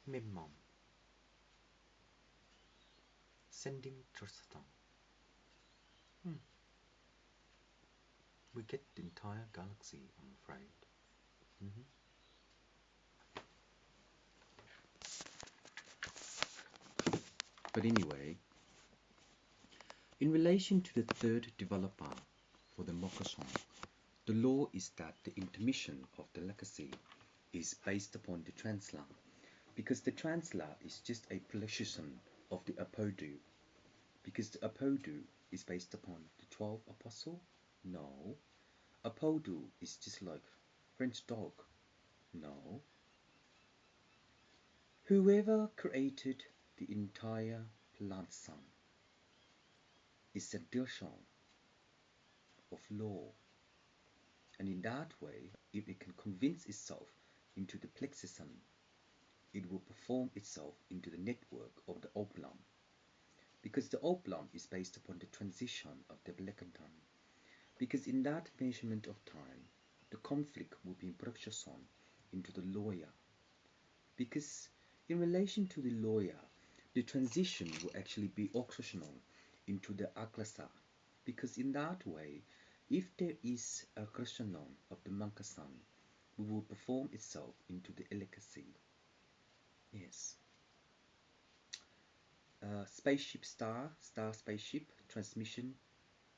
Mimom. Sending Tristram. We get the entire galaxy, I'm afraid. But anyway, in relation to the third developer for the Mokasson, the law is that the intermission of the legacy is based upon the transla, because the transla is just a precision of the apodu, because the apodu is based upon the 12 apostle. No, apodu is just like French dog. No, whoever created the entire plant sun is a dioshon of law, and in that way, if it can convince itself into the plexuson, it will perform itself into the network of the oblong, because the oblong is based upon the transition of the blekantan, because in that measurement of time, the conflict will be in Bruxason into the lawyer, because in relation to the lawyer, the transition will actually be oxytional into the aglasa, because in that way, if there is a crescenon of the mankasan, we will perform itself into the elegacy. Yes. Spaceship star spaceship transmission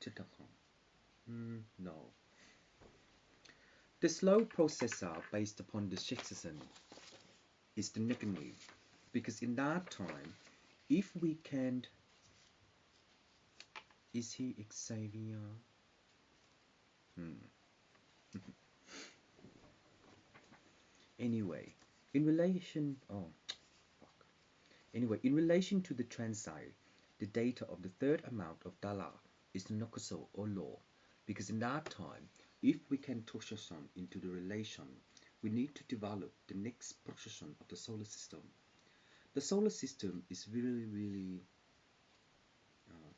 to the home. No. The slow processor based upon the Shiksasan is the negative, because in that time, if we can, is he Xavier? Anyway, in relation, in relation to the transit, the data of the third amount of dollar is the nokoso or law, because in that time, if we can toshasan into the relation, we need to develop the next procession of the solar system. The solar system is really, really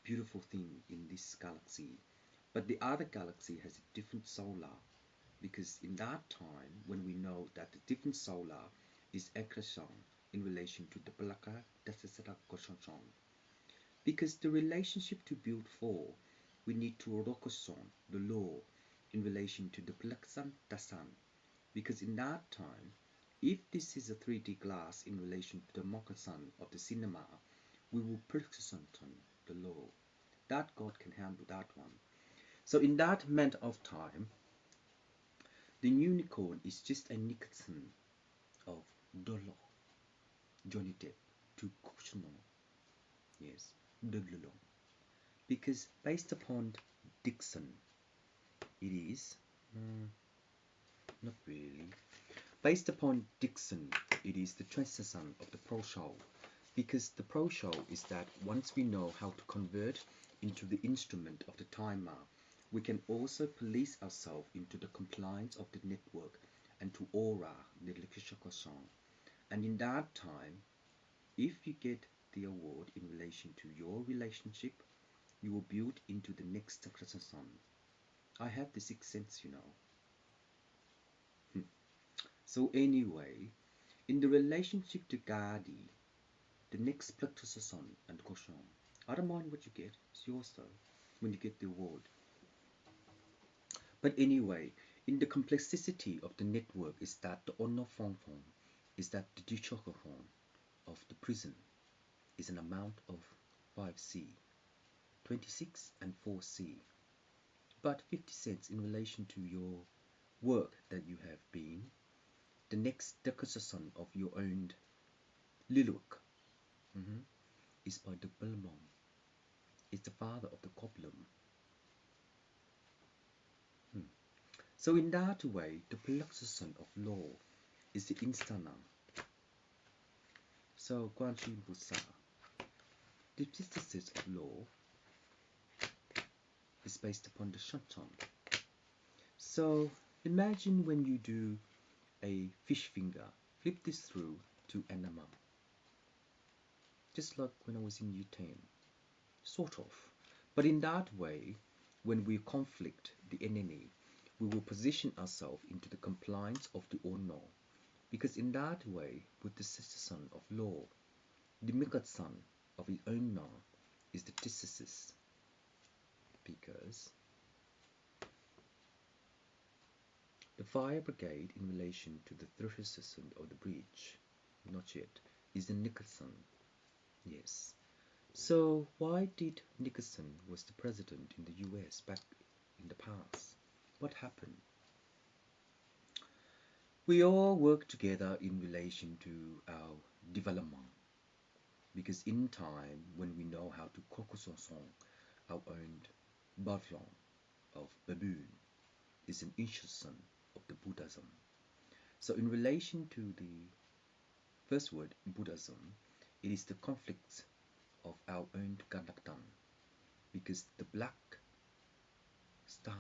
beautiful thing in this galaxy, but the other galaxy has a different solar, because in that time, when we know that the different solar is accretion in relation to the Balaka Dasasara Koshonchon, because the relationship to build for, we need to Rokoson, the law, in relation to the Blaksan Dasan, because in that time, if this is a 3D glass in relation to the Mokasan of the cinema, we will Perkson the law. That God can handle that one. So in that moment of time, the unicorn is just a Nixon of Dolo, Johnny Depp, to Kushno. Yes, Dolo. Because based upon Dixon, it is not really. Based upon Dixon, it is the transition of the pro show. Because the pro show is that once we know how to convert into the instrument of the timer, we can also police ourselves into the compliance of the network and to aura the electrical. And in that time, if you get the award in relation to your relationship, you will build into the next succession. I have the sixth sense, you know. So anyway, in the relationship to Gadi, the next Plutosson and Cochon, I don't mind what you get, it's yours though, when you get the award. But anyway, in the complexity of the network is that the Ono Fong is that the Duchokophon of the prison is an amount of 5C, 26 and 4C, but 50 cents in relation to your work that you have been, the next decusson of your own Liluk is by the Belmont. It's the father of the Coplum. So in that way, the pluxuson of law is the instana. So Guanxin Busa, the synthesis of law is based upon the shanton. So imagine when you do a fish finger, flip this through to enema. Just like when I was in U10, sort of. But in that way, when we conflict the enemy, we will position ourselves into the compliance of the Ono, Because in that way, with the citizen of law, the Mikat son of his own law is the thesis, because the fire brigade in relation to the threshold of the breach, not yet, is the Nicholson. Yes. So why did Nixon was the president in the US back in the past? What happened? We all work together in relation to our development, because in time when we know how to kokusosong, our own buffalo of baboon is an instruction of the Buddhism. So in relation to the first word, Buddhism, it is the conflict of our own Gandaktan, because the black star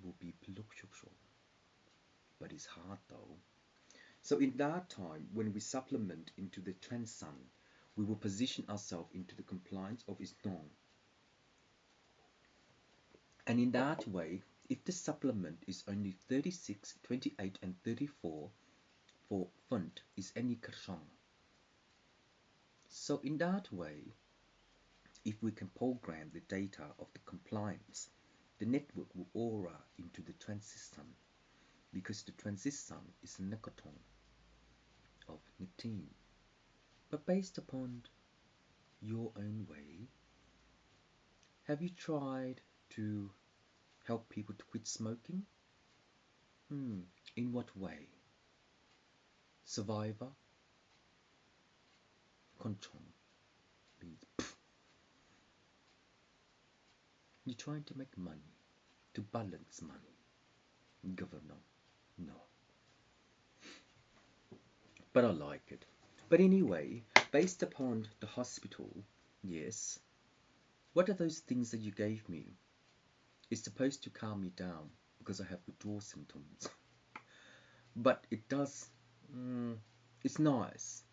will be Pelukshukshol, but it's hard though. So in that time, when we supplement into the Transun, we will position ourselves into the compliance of its norm. And in that way, if the supplement is only 36, 28, and 34 for font is any Kershang. So in that way, if we can program the data of the compliance, the network will aura into the transistor, because the transistor is a nekoton of nicotine. But based upon your own way, have you tried to help people to quit smoking? In what way? Survivor? Control means you're trying to make money, to balance money. Governor, no. But I like it. But anyway, based upon the hospital, yes, what are those things that you gave me? It's supposed to calm me down because I have withdrawal symptoms. But it does, it's nice.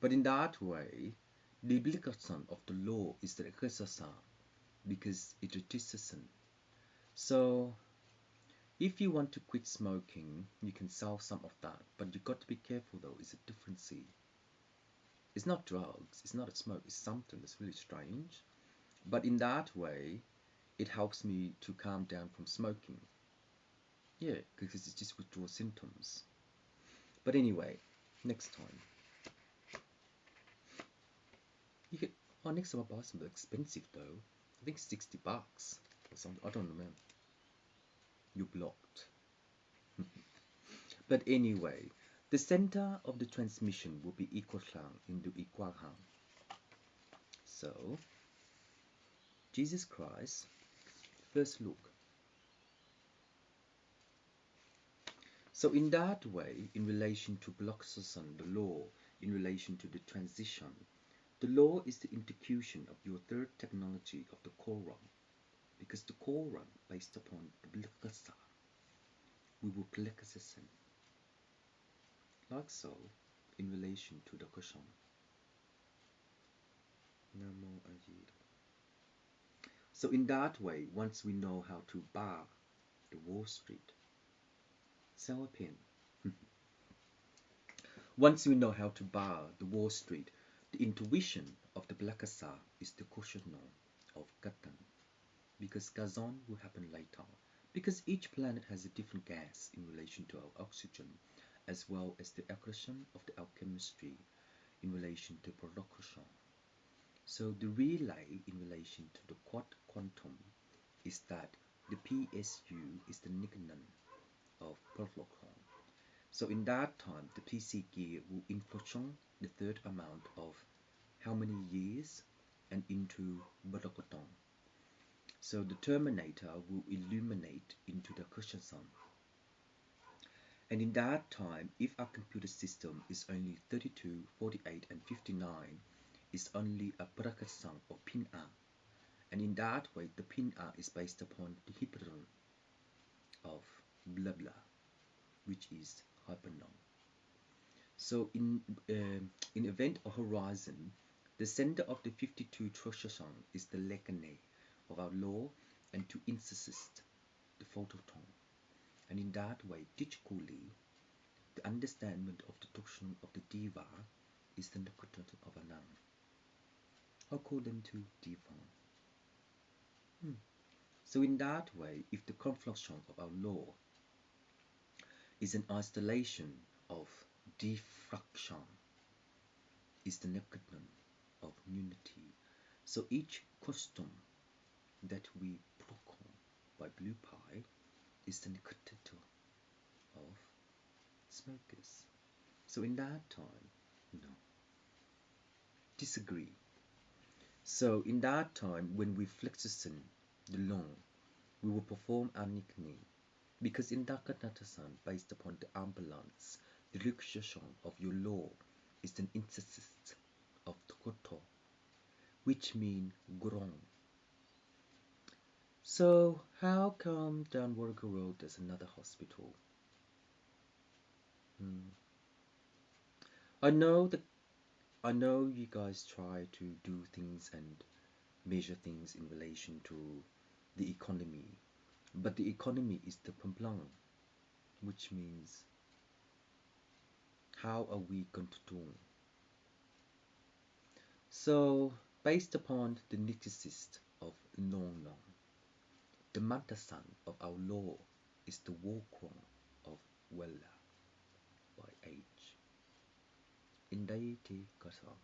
But in that way, the obligation of the law is the exercise, because it reduces sin. So if you want to quit smoking, you can sell some of that, but you got to be careful though. It's a different sea. It's not drugs, it's not a smoke, it's something that's really strange. But in that way, it helps me to calm down from smoking. Yeah, because it's just withdrawal symptoms. But anyway, next time. You get, oh, next time I buy something expensive though. I think $60 or something, I don't remember. You're blocked. But anyway, the center of the transmission will be Equal in the Equalhang. So, Jesus Christ, first look. So in that way, in relation to Blocksosan, the law, in relation to the transition, the law is the execution of your third technology of the Quran, because the Quran, based upon the Blockasa, we will Blocksosan. Like so, in relation to the Kushon. Namo Ajid. So in that way, once we know how to bar the Wall Street, sell a pin. Once we know how to bar the Wall Street, the intuition of the Blakasa is the caution of Gatan, because Gazon will happen later, because each planet has a different gas in relation to our oxygen, as well as the accretion of the alchemistry in relation to production. So the relay in relation to the quantum is that the PSU is the nickname of production. So in that time, the PC gear will inflation the third amount of how many years and into Badakoton. So the Terminator will illuminate into the cushion sun. And in that time, if our computer system is only 32, 48, and 59, is only a bracket sum of pin A. And in that way, the pin A is based upon the hyperdron of blah blah, which is hypernom. So in event of horizon, the center of the 52 Troshashan is the lekane of our law, and to insist the phototon. And in that way, digitally, understanding of the doctrine of the Diva is the Nakutan of Anam. According to Diva. So in that way, if the confluction of our law is an installation of diffraction, is the Nakutan of unity. So each custom that we proclaim by blue pie is the Nakutan of smokers. So in that time, no, disagree. So in that time, when we flexison the law, we will perform our nickname, because in Dakanatasan, based upon the ambulance, the requisition of your law is an insist of Tokoto, which means grong. So how come down Warga Road there's another hospital? I know you guys try to do things and measure things in relation to the economy, but the economy is the Pamplang, which means how are we going to do? So based upon the nitticist of Nong Nong, the Mantasan of our law is the Wokrong of Wella by age. In Daiti Kasa.